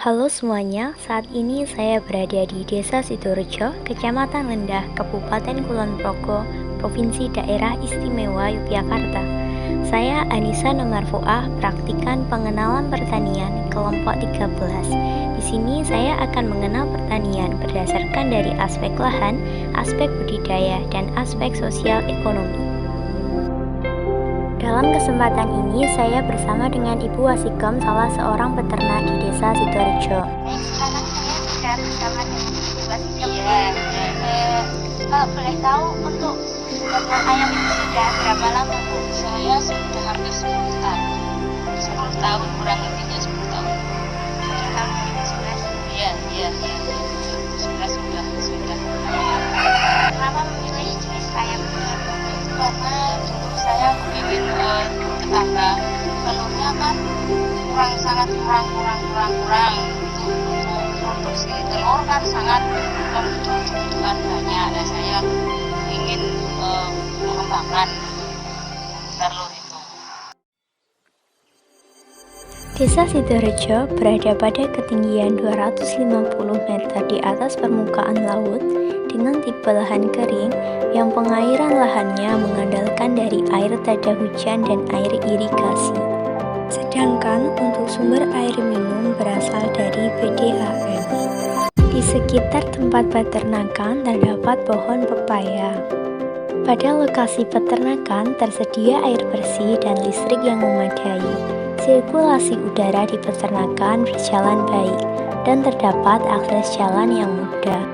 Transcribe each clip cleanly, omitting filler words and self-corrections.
Halo semuanya, saat ini saya berada di Desa Sidorejo, Kecamatan Lendah, Kabupaten Kulon Progo, Provinsi Daerah Istimewa Yogyakarta. Saya Anissa Nomarfuah, praktikan pengenalan pertanian kelompok 13. Di sini saya akan mengenal pertanian berdasarkan dari aspek lahan, aspek budidaya, dan aspek sosial ekonomi. Dalam kesempatan ini, saya bersama dengan Ibu Wasikom, salah seorang peternak di Desa Sidorejo. Sekarang saya sudah bersama dengan Ibu Wasikom. Kalau boleh tahu, untuk peternak ayam itu sudah berapa lama, Bu? Saya sudah hampir 10 tahun. 10 tahun, kurang lebihnya 10 tahun. Sejak tahun 2011. Iya. 2011 sudah. Kenapa memilih jenis ayam telur? Karena dulu saya kepingin tetangga telurnya kan sangat kurang untuk produksi telur kan sangat membutuhkan banyak, dan saya ingin mengembangkan telur itu. Desa Sidorejo berada pada ketinggian 250 meter di atas permukaan laut dengan tipe lahan kering yang pengairan lahannya mengandalkan dari air tada hujan dan air irigasi. Sedangkan untuk sumber air minum berasal dari PDAM. Di sekitar tempat peternakan terdapat pohon pepaya. Pada lokasi peternakan tersedia air bersih dan listrik yang memadai. Sirkulasi udara di peternakan berjalan baik dan terdapat akses jalan yang mudah.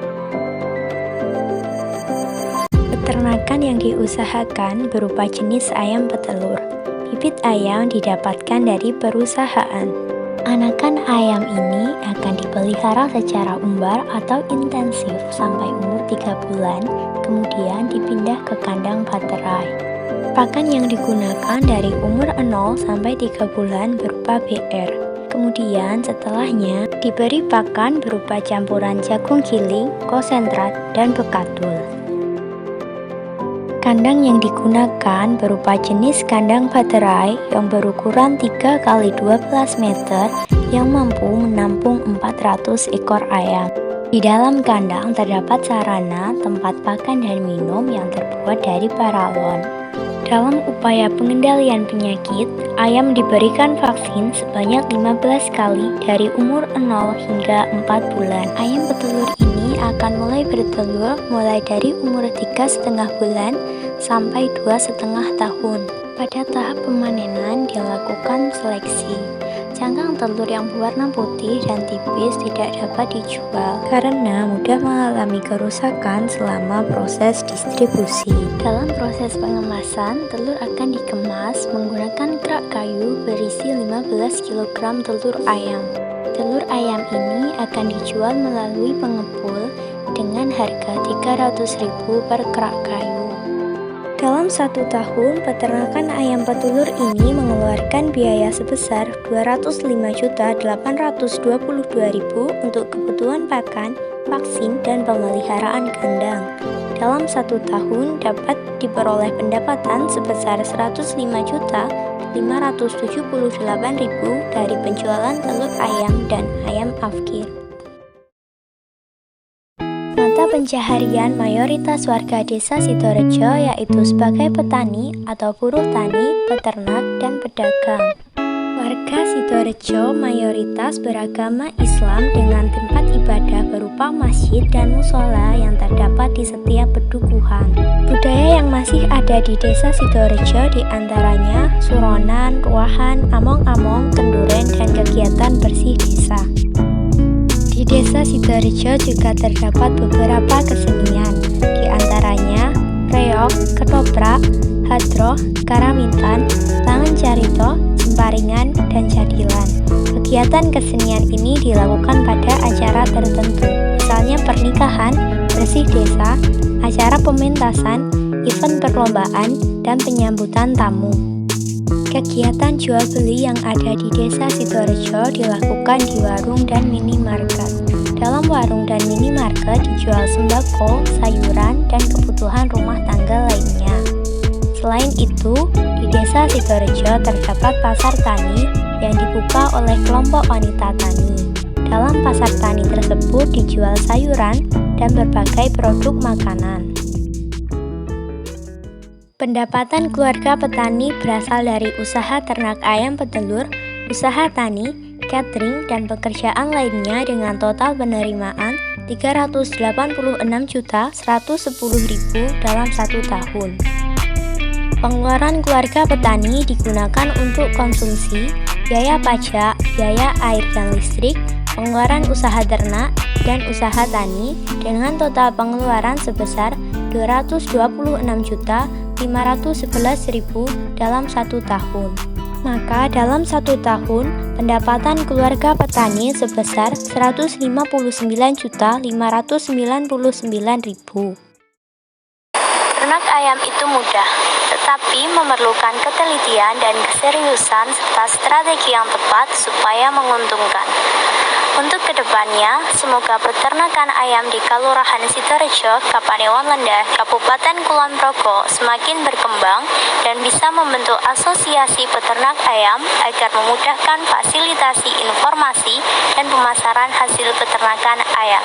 Peternakan yang diusahakan berupa jenis ayam petelur. Bibit ayam didapatkan dari perusahaan. Anakan ayam ini akan dipelihara secara umbar atau intensif sampai umur 3 bulan, kemudian dipindah ke kandang baterai. Pakan yang digunakan dari umur 0 sampai 3 bulan berupa BR. Kemudian setelahnya diberi pakan berupa campuran jagung giling, konsentrat, dan bekatul. Kandang yang digunakan berupa jenis kandang baterai yang berukuran 3 x 12 meter yang mampu menampung 400 ekor ayam. Di dalam kandang terdapat sarana tempat pakan dan minum yang terbuat dari paralon. Dalam upaya pengendalian penyakit, ayam diberikan vaksin sebanyak 15 kali dari umur 0 hingga 4 bulan. Ayam petelur ini akan mulai bertelur mulai dari umur 3,5 bulan sampai 2,5 tahun. Pada tahap pemanenan dilakukan seleksi. Cangkang telur yang berwarna putih dan tipis tidak dapat dijual karena mudah mengalami kerusakan selama proses distribusi. Dalam proses pengemasan, telur akan dikemas menggunakan kerak kayu berisi 15 kg telur ayam. Telur ayam ini akan dijual melalui pengepul dengan harga Rp300.000 per kerak kayu. Dalam 1 tahun, peternakan ayam petelur ini mengeluarkan biaya sebesar Rp205.822.000 untuk kebutuhan pakan, vaksin, dan pemeliharaan kandang. Dalam 1 tahun dapat diperoleh pendapatan sebesar Rp105.578.000 dari penjualan telur ayam dan ayam afkir. Mata pencaharian mayoritas warga Desa Sidorejo yaitu sebagai petani atau buruh tani, peternak, dan pedagang. Warga Sidorejo mayoritas beragama Islam dengan tempat ibadah berupa masjid dan musola yang terdapat di setiap pedukuhan. Budaya yang masih ada di Desa Sidorejo diantaranya suronan, ruahan, among-among, kenduren, dan kegiatan bersih desa. Di Desa Sidorejo juga terdapat beberapa kesenian, di antaranya reog, ketoprak, hadroh, karawitan, tangan carito, jemparingan, dan jadilan. Kegiatan kesenian ini dilakukan pada acara tertentu, misalnya pernikahan, bersih desa, acara pementasan, event perlombaan, dan penyambutan tamu. Kegiatan jual beli yang ada di Desa Sidorejo dilakukan di warung dan minimarket. Dalam warung dan minimarket dijual sembako, sayuran, dan kebutuhan rumah tangga lainnya. Selain itu, di Desa Sidorejo terdapat pasar tani yang dibuka oleh kelompok wanita tani. Dalam pasar tani tersebut dijual sayuran dan berbagai produk makanan. Pendapatan keluarga petani berasal dari usaha ternak ayam petelur, usaha tani, catering, dan pekerjaan lainnya dengan total penerimaan Rp386.110.000 dalam 1 tahun. Pengeluaran keluarga petani digunakan untuk konsumsi, biaya pajak, biaya air dan listrik, pengeluaran usaha ternak, dan usaha tani dengan total pengeluaran sebesar Rp226.511.000 dalam 1 tahun. Maka dalam 1 tahun, pendapatan keluarga petani sebesar Rp159.599.000. Ternak ayam itu mudah, tetapi memerlukan ketelitian dan keseriusan serta strategi yang tepat supaya menguntungkan. Untuk kedepannya, semoga peternakan ayam di Kelurahan Sidorejo, Kapanewon Lendah, Kabupaten Kulon Progo semakin berkembang dan bisa membentuk asosiasi peternak ayam agar memudahkan fasilitasi informasi dan pemasaran hasil peternakan ayam.